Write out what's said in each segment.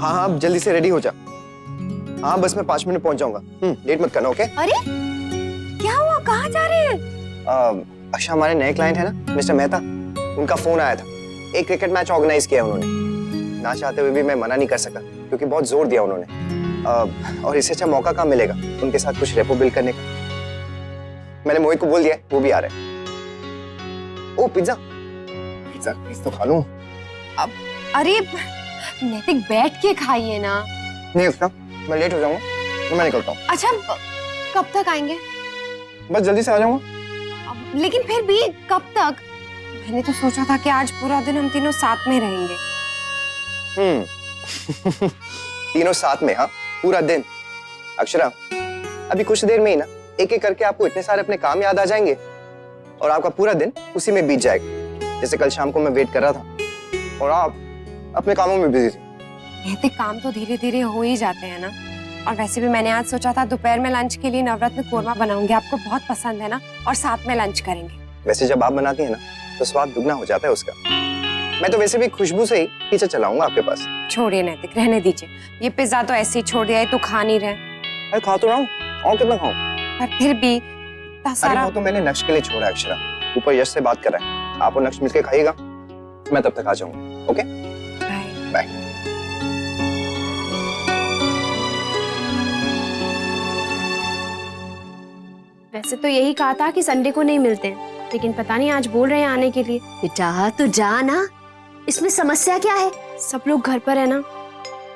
हाँ हाँ जल्दी से रेडी हो जा। हाँ बस मैं 5 मिनट पहुंच जाऊंगा। लेट मत करना, ओके? अरे क्या हुआ, कहाँ जा रहे हैं? अच्छा, हमारे नए क्लाइंट है ना मिस्टर मेहता, उनका फोन आया था। एक क्रिकेट मैच ऑर्गेनाइज किया उन्होंने। ना चाहते हुए भी मैं मना नहीं कर सका क्योंकि बहुत जोर दिया उन्होंने। और इससे अच्छा मौका कहाँ मिलेगा उनके साथ कुछ रेपो बिल्ड करने का। मैंने मोहित को बोल दिया, वो भी आ रहे हैं। ओ पिज्जा तो खा लूं। अब अरे नैतिक बैठ के खाइए ना। नहीं उसका, मैं लेट हो जाऊंगा तो मैं निकलता हूँ। अच्छा कब तक आएंगे? बस जल्दी से आ जाऊंगा। लेकिन फिर भी कब तक? मैंने तो सोचा था कि आज पूरा दिन हम तीनों साथ में रहेंगे। तीनों साथ में? हाँ पूरा दिन? अक्षरा अभी कुछ देर में ही ना एक एक करके आपको इतने सारे अपने काम याद आ जाएंगे और आपका पूरा दिन उसी में बीत जाएगा। जैसे कल शाम को मैं वेट कर रहा था और आप अपने कामों में बिजी थे। कहते काम तो धीरे धीरे हो ही जाते हैं ना। और वैसे भी मैंने आज सोचा था दोपहर में लंच के लिए नवरत्न कोरमा बनाऊंगी, आपको बहुत पसंद है ना, और साथ में लंच करेंगे। वैसे जब आप बनाती हैं ना तो स्वाद दुगना हो जाता है उसका। मैं तो वैसे भी खुशबू से ही पीछे चलाऊंगा आपके पास। छोड़िए नैतिक, रहने दीजिए। ये पिज्जा तो ऐसे ही छोड़ दिया है, तो खा नहीं रहे। अरे खा तो रहा हूँ, और कितना खाऊं? पर फिर भी अरे वो तो मैंने नक्श के लिए छोड़ा है अक्षरा। ऊपर यश से बात कर रहा है, आप और नक्श मिलकर खाइएगा, मैं तब तक आ जाऊंगा। Okay bye. वैसे तो यही कहा था कि संडे को नहीं मिलते हैं, लेकिन पता नहीं आज बोल रहे हैं आने के लिए। बेटा तो जा ना, इसमें समस्या क्या है? सब लोग घर पर है ना।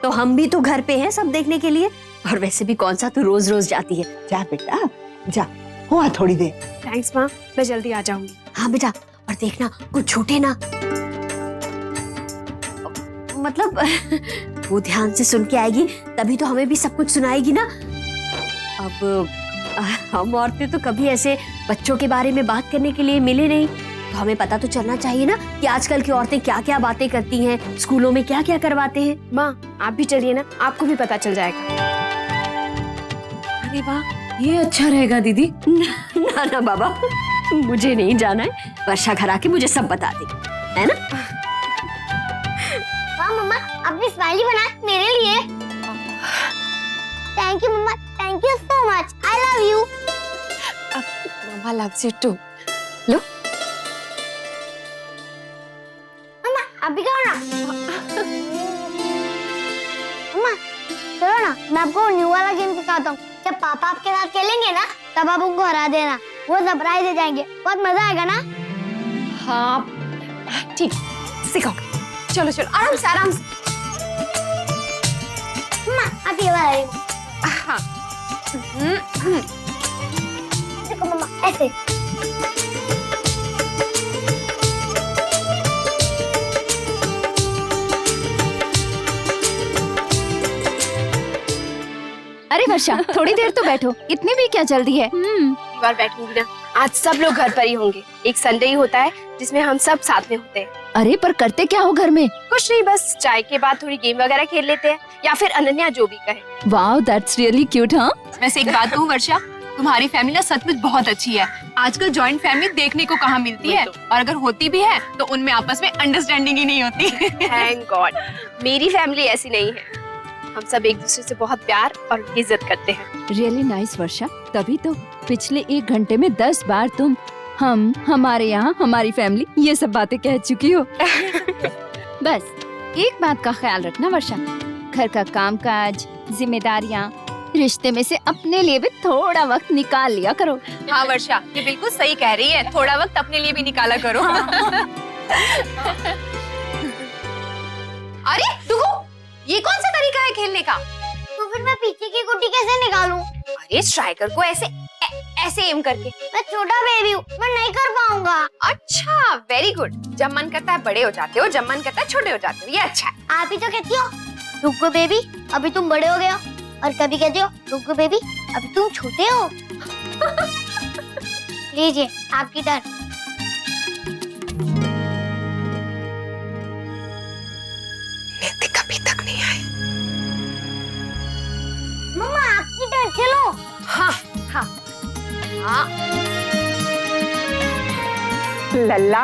तो हम भी तो घर पे हैं सब देखने के लिए। और वैसे भी कौन सा तू रोज रोज जाती है। जा बेटा जा, हुआ थोड़ी देर। थैंक्स माँ, मैं जल्दी आ जाऊंगी। हाँ बेटा, और देखना कुछ छूटे ना। मतलब वो ध्यान से सुन के आएगी तभी तो हमें भी सब कुछ सुनाएगी ना। अब हम औरतें तो कभी ऐसे बच्चों के बारे में बात करने के लिए मिले नहीं, तो हमें पता तो चलना चाहिए ना कि आजकल की औरतें क्या क्या बातें करती हैं, स्कूलों में क्या क्या करवाते हैं। माँ आप भी चलिए ना, आपको भी पता चल जाएगा। अरे वाह, ये अच्छा रहेगा दीदी। ना ना बाबा, मुझे नहीं जाना है। वर्षा घर आके मुझे सब बता देगी, है ना? वाह मम्मा, अपनी स्माइली बना मेरे लिए। थैंक यू मम्मा, thank you so much, I love you. मम्मा लव्स यू टू। लो मम्मा अभी करो ना। मम्मा चलो ना, मैं आपको न्यू वाला गेम सिखाता हूँ। जब पापा आपके साथ खेलेंगे ना तब आप उनको हरा देना, वो सरप्राइज दे जाएंगे, बहुत मजा आएगा ना। हाँ ठीक, सिखाओगे। चलो चलो आराम से आराम से। मम्मा आप ये वाला गेम। हाँ देखो मम्मा ऐसे। अरे वर्षा, थोड़ी देर तो बैठो, इतनी भी क्या जल्दी है? बार बैठूंगी ना। आज सब लोग घर पर ही होंगे। एक संडे ही होता है जिसमें हम सब साथ में होते हैं। अरे पर करते क्या हो घर में? कुछ नहीं, बस चाय के बाद थोड़ी गेम वगैरह खेल लेते हैं, या फिर अनन्या जो भी कहे। Wow, that's really cute. हाँ वैसे एक बात कहूँ वर्षा, तुम्हारी फैमिली ना सचमुच बहुत अच्छी है। आजकल जॉइंट फैमिली देखने को कहाँ मिलती है, और अगर होती भी है तो उनमें आपस में अंडरस्टैंडिंग ही नहीं होती। थैंक गॉड, मेरी फैमिली ऐसी नहीं है। हम सब एक दूसरे से बहुत प्यार और इज्जत करते हैं। रियली नाइस वर्षा, तभी तो पिछले 1 घंटे में 10 बार तुम हम, हमारे यहाँ, हमारी फैमिली, ये सब बातें कह चुकी हो। बस एक बात का ख्याल रखना वर्षा, घर का कामकाज, जिम्मेदारियाँ, रिश्ते में से अपने लिए भी थोड़ा वक्त निकाल लिया करो। हाँ वर्षा, ये बिल्कुल सही कह रही है, थोड़ा वक्त अपने लिए भी निकाला करो। अरे रुको, ये कौन सा तरीका है खेलने का? तो फिर मैं पीछे की गुटी कैसे निकालूं? अरे स्ट्राइकर को ऐसे ऐसे एम करके। मैं छोटा बेबी हूँ, मैं नहीं कर पाऊंगा। अच्छा वेरी गुड। जब मन करता है बड़े हो जाते हो, जब मन करता है छोटे हो जाते हो, ये अच्छा है। आप ही तो कहती हो रुको बेबी अभी तुम बड़े हो गए हो, और कभी कहती हो रुको बेबी अभी तुम छोटे हो। लीजिए आपकी टर्न। नैतिक अभी तक नहीं आई। मम्मा आपकी टर्न, चलो। हाँ हाँ हाँ। लल्ला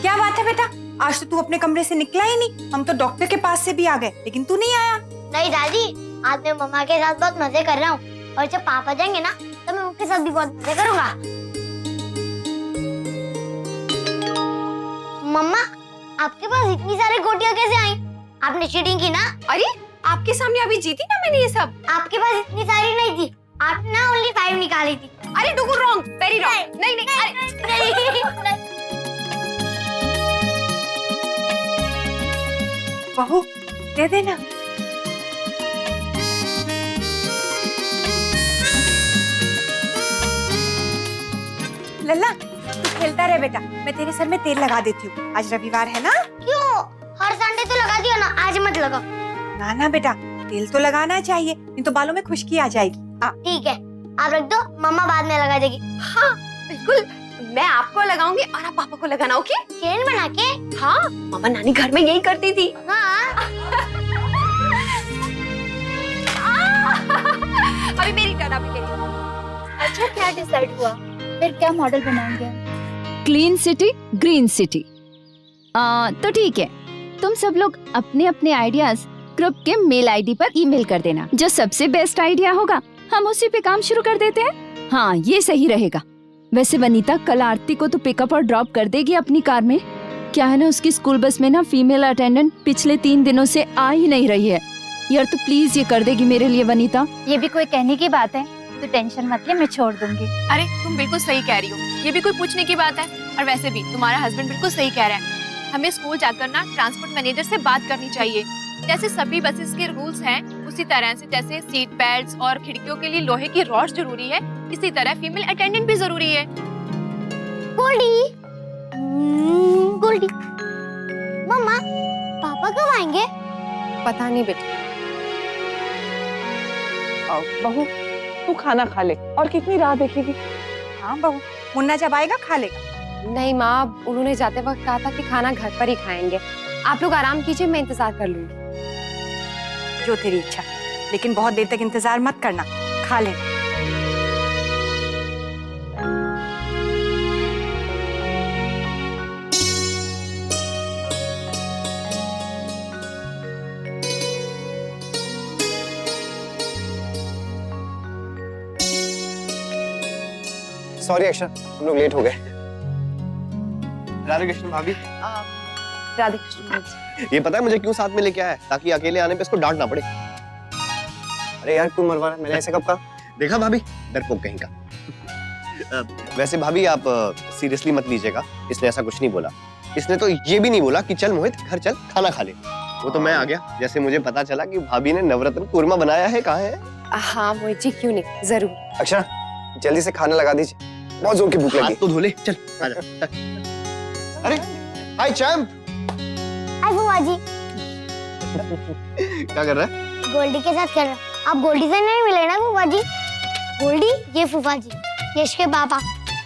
क्या बात है बेटा, आज तो तू अपने कमरे से निकला ही नहीं। हम तो डॉक्टर के पास से भी आ गए, लेकिन तू नहीं आया। नहीं दादी, आज मैं मम्मा के साथ बहुत मजे कर रहा हूँ और जब पापा जाएंगे ना तो मैं उनके साथ भी बहुत मजे करूँगा। मम्मा, आपके पास इतनी सारी गोटियाँ कैसे आई? आपने चीटिंग की ना? अरे आपके सामने अभी जीती ना मैंने ये सब। आपके पास इतनी सारी नहीं थी, आपने ना ओनली 5 निकाली थी। अरे डुगु रॉन्ग, वेरी रॉन्ग। नहीं नहीं, अरे बहू दे देना। लल्ला तू खेलता रहे बेटा, मैं तेरे सर में तेल लगा देती हूँ। आज रविवार है ना। क्यों? हर संडे तो लगा दियो ना, आज मत लगाओ। ना ना बेटा, तेल तो लगाना चाहिए, नहीं तो बालों में खुशकी आ जाएगी। ठीक है, आप रख दो, मम्मा बाद में लगा देगी। हाँ बिल्कुल, मैं आपको लगाऊंगी और आप पापा को लगाना। ओके? चेन बना के? हाँ, मामा नानी घर में यही करती थी। हाँ। अभी मेरी टर्न, अभी मेरी। अच्छा, क्या डिसाइड हुआ? फिर क्या मॉडल बनाएंगे? Clean city, green city. तो ठीक है, तुम सब लोग अपने अपने आइडियाज ग्रुप के मेल आईडी पर ईमेल कर देना। जो सबसे बेस्ट आइडिया होगा हम उसी पे काम शुरू कर देते हैं। हाँ, ये सही रहेगा। वैसे वनीता, कल आरती को तो पिकअप और ड्रॉप कर देगी अपनी कार में। क्या है ना, उसकी स्कूल बस में ना फीमेल अटेंडेंट पिछले 3 दिनों से आ ही नहीं रही है। यार तो प्लीज ये कर देगी मेरे लिए वनीता। ये भी कोई कहने की बात है? तो टेंशन मत ले, मैं छोड़ दूंगी। अरे तुम बिल्कुल सही कह रही हो, ये भी कोई पूछने की बात है। और वैसे भी तुम्हारा हस्बैंड बिल्कुल सही कह रहा है, हमें स्कूल जाकर ना ट्रांसपोर्ट मैनेजर से बात करनी चाहिए। जैसे सभी बसेस के रूल्स हैं, उसी तरह से जैसे सीट बेल्ट्स और खिड़कियों के लिए लोहे की रॉड जरूरी है, इसी तरह फीमेल अटेंडेंट भी जरूरी है। गोल्डी, गोल्डी, मम्मा, पापा कब आएंगे? पता नहीं बेटा। बहू तू खाना खा ले, और कितनी राह देखेगी। हाँ बहू, मुन्ना जब आएगा खा लेगा। नहीं माँ, उन्होंने जाते वक्त कहा था कि खाना घर पर ही खाएंगे। आप लोग आराम कीजिए, मैं इंतजार कर लूंगी। जो तेरी इच्छा, लेकिन बहुत देर तक इंतजार मत करना, खा ले। सॉरी अक्षर, हम लोग लेट हो गए। राधे कृष्ण भाभी, राधे कृष्ण जी। ये पता है मुझे क्यों साथ में लेके आया है? ताकि अकेले आने पे इसको डांट ना पड़े। अरे यार क्यों मरवा रहा है? मैंने ऐसे कब कहा? देखा भाभी, डरपोक कहीं का। वैसे भाभी आप सीरियसली मत लीजिएगा, इसने ऐसा कुछ नहीं बोला। इसने तो ये भी नहीं बोला कि चल मोहित घर चल खाना खा ले। वो तो मैं आ गया जैसे मुझे पता चला कि भाभी ने नवरत्न कोरमा बनाया है। कहाँ है? हाँ मोहित जी, क्यों नहीं, जरूर। अक्षर जल्दी से खाना लगा दीजिए, बहुत जोर की भूख लगी। हाथ तो धो ले, चल आजा। अरे हाय चैम्प, हाय फूफा जी। क्या कर रहा है? गोल्डी के साथ खेल रहा हूँ। आप गोल्डी से नहीं मिले ना फूफा जी? गोल्डी, ये फूफा जी, यश के पापा।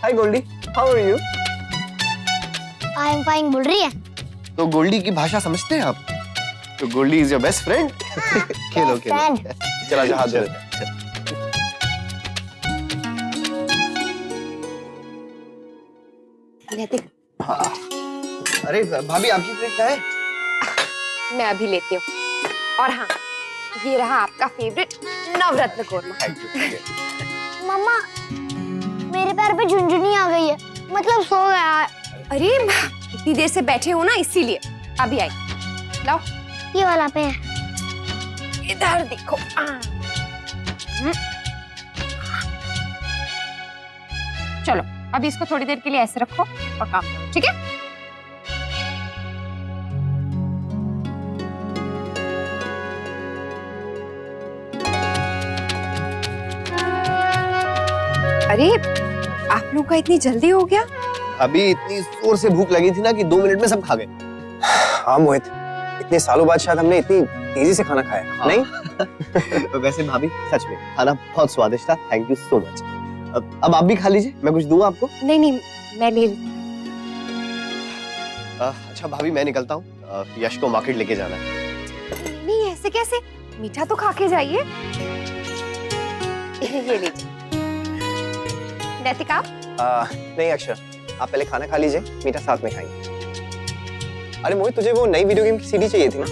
Hi Goldie, how are you? I am fine बोल रही है। तो गोल्डी की भाषा समझते हैं आप? तो Goldie is your best friend. खेलो खेलो। फ्रेंड। चला जा हाथ धो। अरे भाभी आपकी प्लेट क्या है? मैं अभी लेती हूँ। और हाँ, ये रहा आपका फेवरेट नवरत्न कोरमा। मम्मा, मेरे पैर पे झुनझुनी आ गई है, मतलब सो गया है। अरे इतनी देर से बैठे हो ना, इसीलिए। अभी आई, लाओ ये वाला पे है। इधर देखो। चलो अभी इसको थोड़ी देर के लिए ऐसे रखो और काम करो, ठीक है? अरे आप लोग का इतनी जल्दी हो गया? अभी इतनी जोर से भूख लगी थी ना कि 2 मिनट में सब खा गए। हाँ मोहित, इतने सालों बाद शायद हमने इतनी तेजी से खाना खाया। हाँ। नहीं? वैसे भाभी सच में खाना बहुत स्वादिष्ट था, थैंक यू सो मच। अब आप भी खा लीजिए, मैं कुछ दूं आपको? नहीं नहीं, मैं ले लेती। अच्छा भाभी मैं निकलता हूँ, यश को मार्केट लेके जाना है। नहीं ऐसे कैसे, मीठा तो खा के जाइए। ये लीजिए। नैतिका? नहीं अक्षर, आप पहले खाना खा लीजिए, मीठा साथ में खाएंगे। अरे मोहित, तुझे वो नई वीडियो गेम की सीडी चाहिए थी ना?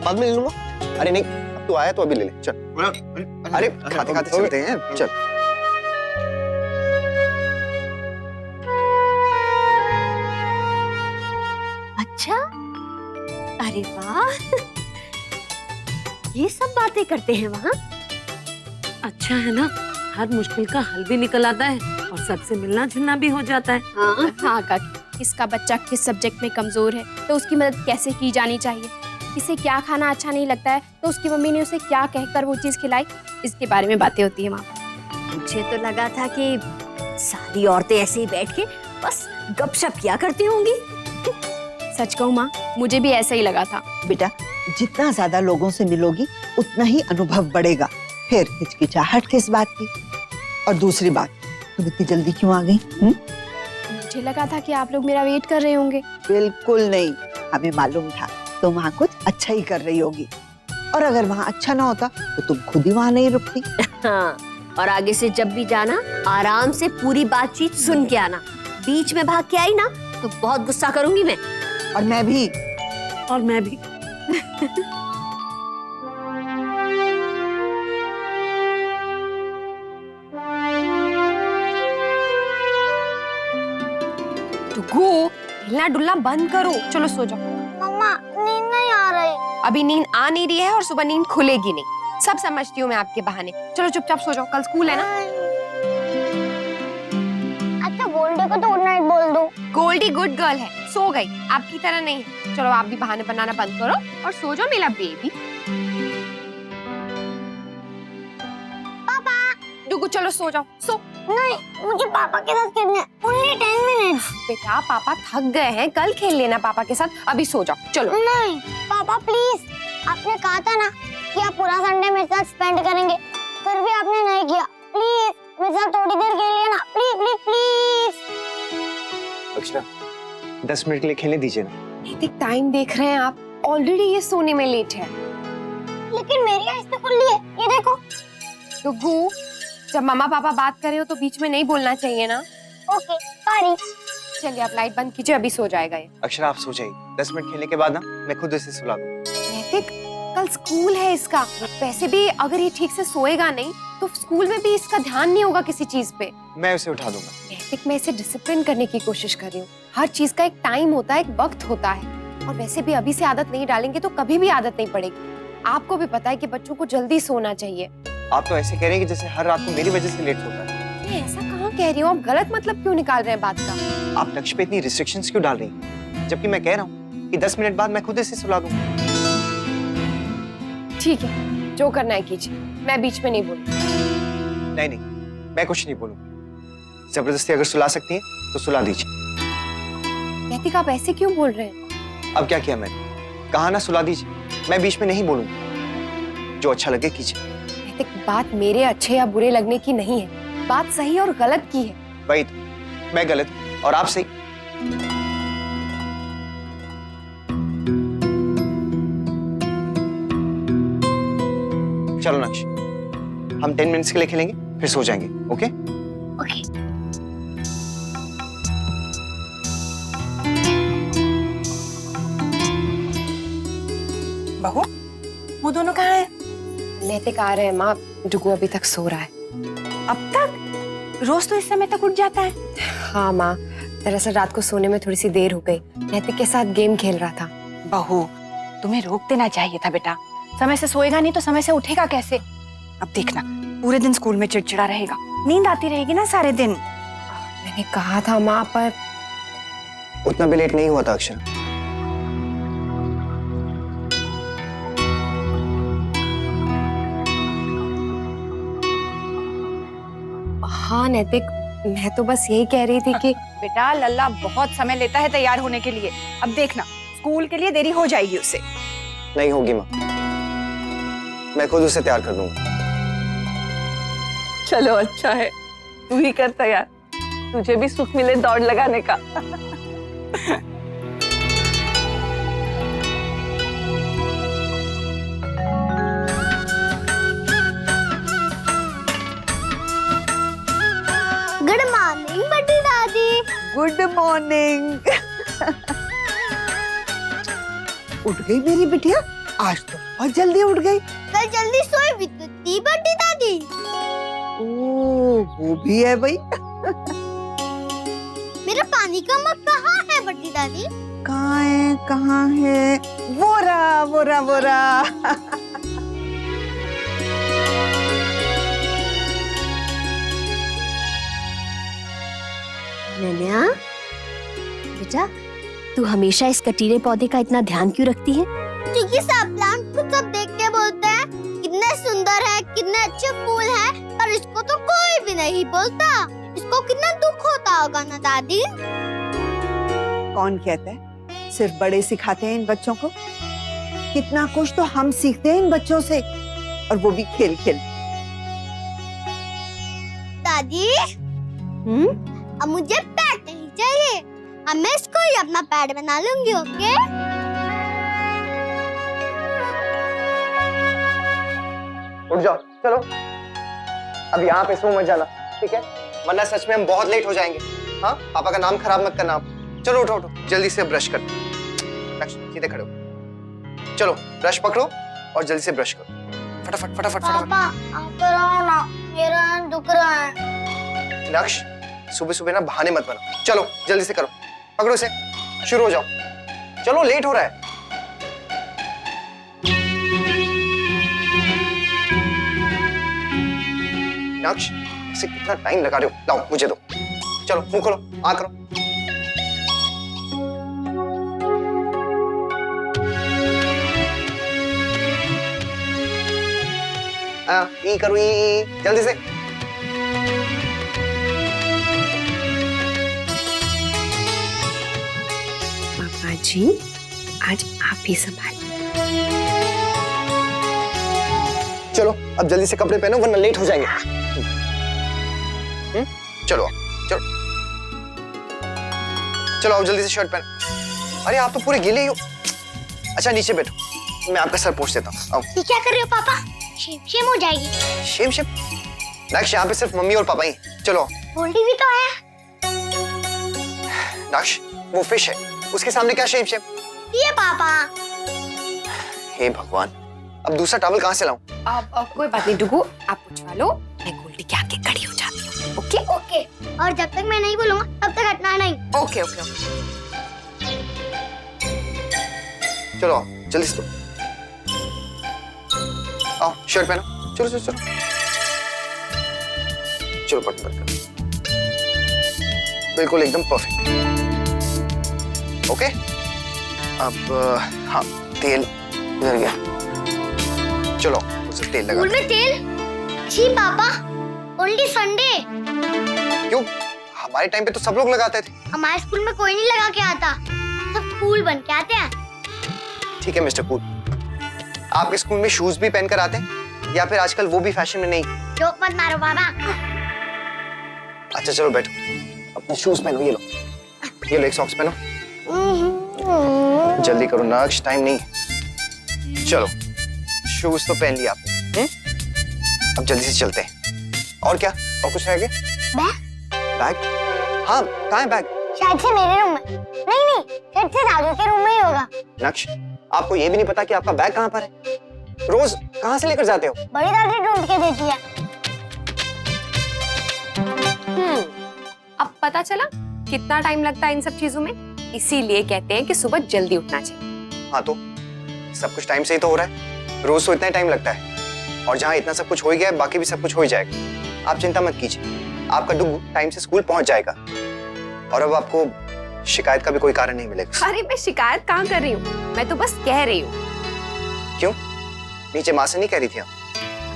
बाद में ले लूंगा। अरे नहीं, अब तू आया तो अभी ले ले, चल। अरे खाते खाते चलते हैं, चल। अच्छा, अरे वाह, ये सब बातें करते हैं वहाँ। अच्छा है ना, हर मुश्किल का हल भी निकल आता है और सबसे मिलना जुलना भी हो जाता है। हाँ, हाँ काकी, किसका बच्चा किस सब्जेक्ट में कमजोर है तो उसकी मदद कैसे की जानी चाहिए, किसे क्या खाना अच्छा नहीं लगता है तो उसकी मम्मी ने उसे क्या कहकर वो चीज खिलाई, इसके बारे में बातें होती है वहाँ। मुझे तो लगा था कि सारी औरतें ऐसे ही बैठ के बस गपशप किया करती होंगी। सच कहूँ माँ, मुझे भी ऐसा ही लगा था। बेटा, जितना ज्यादा लोगों से मिलोगी उतना ही अनुभव बढ़ेगा। फिर हिचकिचाहट किस बात की? और दूसरी बात, तुम इतनी जल्दी क्यों आ गई? मुझे लगा था कि आप लोग मेरा वेट कर रहे होंगे। बिल्कुल नहीं, हमें मालूम था तुम वहाँ कुछ अच्छा ही कर रही होगी, और अगर वहाँ अच्छा ना होता तो तुम खुद ही वहाँ नहीं रुकती। हाँ, और आगे से जब भी जाना आराम से पूरी बातचीत सुन के आना। बीच में भाग के आई ना तो बहुत गुस्सा करूंगी मैं। और मैं भी। और मैं भी। टुकू, हिलना डुलना बंद करो, चलो सो जाओ। मम्मा नींद नहीं आ रही। अभी नींद आ नहीं रही है और सुबह नींद खुलेगी नहीं, सब समझती हूँ मैं आपके बहाने। चलो चुपचाप सो जाओ, कल स्कूल है ना। अच्छा, गोल्डी को तो गुड नाइट बोल दो। गोल्डी गुड गर्ल है, सो गई, आपकी तरह नहीं है। चलो आप भी बहाने बनाना बंद करो और सो जाओ मेरा बेबी। पापा। डुगू चलो सो जाओ, सो। नहीं, मुझे पापा के साथ खेलना है, only 10 minutes। बेटा पापा थक गए हैं, कल खेल लेना पापा के साथ, अभी सो जाओ चलो। नहीं पापा प्लीज, आपने कहा था ना कि आप पूरा संडे मेरे साथ स्पेंड करेंगे, फिर भी आपने नहीं किया। प्लीज मेरे साथ थोड़ी देर खेलिए ना, please please please. Akshara, 10 minute के लिए खेलने दीजिए ना। नैतिक, टाइम देख रहे हैं आप, ऑलरेडी ये सोने में लेट है। लेकिन मेरी आइज़ तो खुली है, ये देखो। डुगू, जब मम्मा पापा बात कर रहे हो तो बीच में नहीं बोलना चाहिए ना। Okay sorry. चलिए आप लाइट बंद कीजिए, अभी सो जाएगा ये। अक्षरा आप सो जाइए, 10 मिनट खेलने के बाद ना मैं खुद इसे सुला दूँ। नैतिक, कल स्कूल है इसका, वैसे भी अगर ये ठीक से सोएगा नहीं तो स्कूल में भी इसका ध्यान नहीं होगा किसी चीज पे। मैं उसे उठा दूंगा। नैतिक, मैं इसे डिसिप्लिन करने की कोशिश कर रही हूँ। हर चीज का एक टाइम होता है, एक वक्त होता है, और वैसे भी अभी से आदत नहीं डालेंगे तो कभी भी आदत नहीं पड़ेगी। आपको भी पता है कि बच्चों को जल्दी सोना चाहिए। आप तो ऐसे कह रहे हैं कि जैसे हर रात को मेरी वजह से लेट सोता है। मैं ऐसा कहाँ कह रही हूँ, आप गलत मतलब क्यों निकाल रहे हैं बात का? आप लक्ष्य पे इतनी रिस्ट्रिक्शंस क्यों डाल रही हैं? जबकि मैं कह रहा हूँ कि 10 मिनट बाद मैं खुद इसे सुला दूंगा। ठीक है, जो करना है कीजिए, मैं बीच में नहीं बोलूंगी। नहीं नहीं, मैं कुछ नहीं बोलूंगा। जबरदस्ती अगर सुला सकती हैं तो सुला दीजिए। नैतिक, आप ऐसे क्यों बोल रहे हैं? अब क्या किया मैंने? कहा ना सुला दीजिए, मैं बीच में नहीं बोलूंगा। जो अच्छा लगे कीजिए। नैतिक, बात मेरे अच्छे या बुरे लगने की नहीं है, बात सही और गलत की है। वही तो, मैं गलत और आप सही। चलो नक्श, हम 10 मिनट्स के लिए खेलेंगे, फिर सो जाएंगे। Okay okay. बहू, वो दोनों कहाँ हैं? नैतिक आ रहे हैं माँ, डुगू अभी तक सो रहा है। अब तक? रोज तो इस समय तक उठ जाता है। हाँ माँ, दरअसल रात को सोने में थोड़ी सी देर हो गई, नैतिक के साथ गेम खेल रहा था। बहू, तुम्हें रोक देना चाहिए था बेटा, समय से सोएगा नहीं तो समय से उठेगा कैसे? अब देखना, पूरे दिन स्कूल में चिड़चिड़ा रहेगा, नींद आती रहेगी ना सारे दिन। मैंने कहा था माँ, पर उतना भी लेट नहीं हुआ था अक्षर। हाँ नैतिक, मैं तो बस यही कह रही थी कि बेटा, लल्ला बहुत समय लेता है तैयार होने के लिए। अब देखना, स्कूल के लिए देरी हो जाएगी उससे। नहीं होगी माँ, मैं खुद उसे तैयार कर दूंगा। चलो अच्छा है, तू ही कर तैयार, तुझे भी सुख मिले दौड़ लगाने का। गुड मॉर्निंग बड़ी दादी। Good morning. उठ गई मेरी बिटिया, आज तो बहुत जल्दी उठ गई। कल जल्दी सोई भी तो थी बड़ी दादी। ओ, वो भी है भाई। मेरा पानी का मग कहाँ है बड़ी दादी? कहाँ है, कहाँ है? वो रहा, वो रहा, वो रहा। नैना, बेटा तू हमेशा इस कटीले पौधे का इतना ध्यान क्यों रखती है? क्योंकि सब प्लांट को सब देख के बोलते हैं कितने सुंदर है, कितने अच्छे फूल है, और इसको तो कोई भी नहीं बोलता। इसको कितना दुख होता होगा ना दादी? कौन कहता है सिर्फ बड़े सिखाते हैं इन बच्चों को? कितना कुछ तो हम सीखते हैं इन बच्चों से, और वो भी खेल खेल। दादी अब मुझे पैड नहीं चाहिए, अब मैं इसको ही अपना पैड बना लूंगी। ओके? उठ जाओ, चलो। अब यहाँ पे सो मत जाना, ठीक है? वरना सच में हम बहुत लेट हो जाएंगे। हाँ, पापा का नाम खराब मत करना आप। चलो उठो उठो, जल्दी से ब्रश कर। सीधे खड़े हो। चलो ब्रश पकड़ो और जल्दी से ब्रश करो। फटाफट फटाफट फटाफट। पापा आप रहो ना, मेरा हाथ दुख रहा है। नक्श, सुबह सुबह ना बहाने मत बनाओ। चलो जल्दी से करो, पकड़ो इसे, शुरू हो जाओ। चलो लेट हो रहा है। नक्श, इसे कितना टाइम लगा रहे हो? लाओ मुझे दो। चलो मुंह खोलो, आ करो। ई करो, ई जल्दी से। पापा जी आज आप ही संभालिए। चलो अब जल्दी से कपड़े पहनो वरना लेट हो जाएंगे। चलो चलो चलो आओ जल्दी से शर्ट पहनो। अरे आप तो पूरे गीले ही हो। अच्छा नीचे बैठो, मैं आपका सर पोंछ देता हूँ। आओ। ये क्या कर रहे हो पापा? शेम शेम हो जाएगी। Shem Shem? नक्श, यहाँ पे सिर्फ मम्मी और पापा ही। चलो। गोल्डी भी तो है। नक्श, वो फिश है, उसके सामने क्या शेम शेम? ये पापा। हे भगवान, अब दूसरा टॉवल कहाँ से लाऊं? अब कोई बात नहीं डुगू, आप पूछवा लो, मैं गोल्डी के आगे खड़ी हो जाती हूँ। ओके ओके, और जब तक मैं नहीं बोलूंगा तब तक हटना नहीं। Okay okay okay. चलो आओ, जल्दी से। आओ शर्ट पहनो, चलो चलो चलो चलो, बटन बंद करो। बिल्कुल एकदम परफेक्ट। ओके, अब हाँ तेल इधर गया। चलो उसे तेल लगा। स्कूल में तेल? छी पापा, ओनली संडे। क्यों? हमारे टाइम पे तो सब लोग लगाते थे। हमारे स्कूल में कोई नहीं लगा के आता, सब कूल बन के आते हैं। ठीक है मिस्टर कूल, आपके स्कूल में शूज भी पहनकर आते हैं या फिर आजकल वो भी फैशन में नहीं? जोक मत मारो बाबा। अच्छा चलो बैठो, अपने शूज पहनो। ये लो एक सॉक्स पहनो। जल्दी करो नक्श, टाइम नहीं। चलो शूज तो पहन लिया आपने, अब जल्दी से चलते हैं। और क्या, और कुछ रह गया? बैग? हाँ कहाँ है बैग? शायद से मेरे रूम में। नहीं, शायद से दादू के रूम में ही होगा। नक्श, आपको ये भी नहीं पता कि आपका बैग कहाँ पर है? रोज कहाँ से लेकर जाते हो? बड़ी दादी ढूंढ के देती है। अब पता चला कितना टाइम लगता है इन सब चीजों में। इसीलिए कहते हैं कि सुबह जल्दी उठना चाहिए। हाँ तो सब कुछ टाइम से ही तो हो रहा है, रोज तो इतना ही टाइम लगता है। और जहाँ इतना सब कुछ हो ही गया है, बाकी भी सब कुछ हो ही जाएगा। आप चिंता मत कीजिए, आपका डुगू टाइम से स्कूल पहुंच जाएगा और अब आपको शिकायत का भी कोई कारण नहीं मिलेगा। अरे मैं शिकायत कहाँ कर रही हूँ, मैं तो बस कह रही हूँ। क्यों? नीचे माँ से नहीं कह रही थी आप?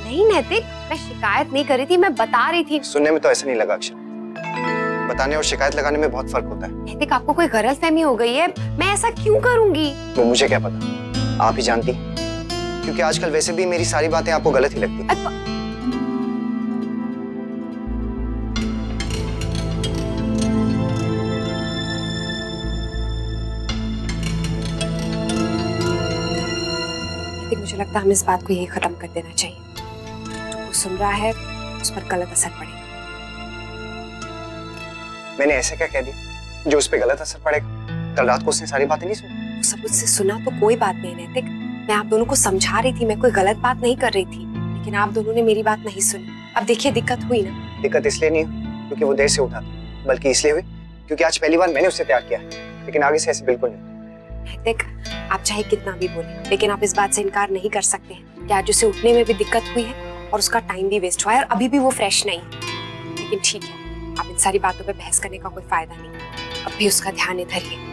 नहीं नैतिक, मैं शिकायत नहीं कर रही थी, मैं बता रही थी। सुनने में तो ऐसा नहीं लगा अक्षर। बताने और शिकायत लगाने में बहुत फर्क होता है। नैतिक, आपको कोई गलतफहमी हो गई है, मैं ऐसा क्यों करूंगी? वो मुझे क्या पता, आप ही जानती, क्योंकि आजकल वैसे भी मेरी सारी बातें आपको गलत ही लगती। मुझे लगता है हमें इस बात को यही खत्म कर देना चाहिए। जो कुछ सुन रहा है उस पर गलत असर पड़ेगा। मैंने ऐसा क्या कह दिया जो उस पर गलत असर पड़ेगा? कल रात को उसने सारी बातें नहीं सुनी। सब मुझसे सुना तो कोई बात नहीं नैतिक, मैं आप दोनों को समझा रही थी, मैं कोई गलत बात नहीं कर रही थी, लेकिन आप दोनों ने मेरी बात नहीं सुनी। अब देखिए दिक्कत हुई ना। दिक्कत इसलिए नहीं हुई क्योंकि वो देर से उठा था, बल्कि इसलिए हुई क्योंकि आज पहली बार मैंने उससे प्यार किया है, लेकिन आगे से ऐसे बिल्कुल नहीं। नैतिक, आप चाहे कितना भी बोले, लेकिन आप इस बात से इनकार नहीं कर सकते हैं कि आज उसे उठने में भी दिक्कत हुई है और उसका टाइम भी वेस्ट हुआ है और अभी भी वो फ्रेश नहीं है। लेकिन ठीक है, आप इन सारी बातों पे बहस करने का कोई फायदा नहीं, अब भी उसका ध्यान इधर ही है।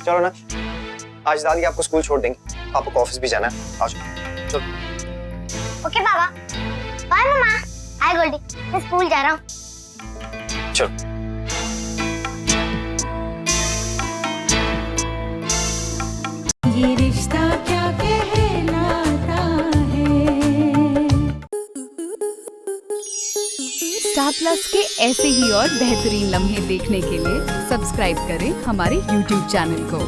चलो ना, आज दादी आपको स्कूल छोड़ देंगे, पापा को ऑफिस भी जाना है, आओ चलो। ओके पापा, बाय मम्मा। हाय गोल्डी, मैं स्कूल जा रहा हूँ। चलो। ये रिश्ता क्या कहलाता है। स्टार प्लस के ऐसे ही और बेहतरीन लम्हे देखने के लिए सब्सक्राइब करें हमारे YouTube चैनल को।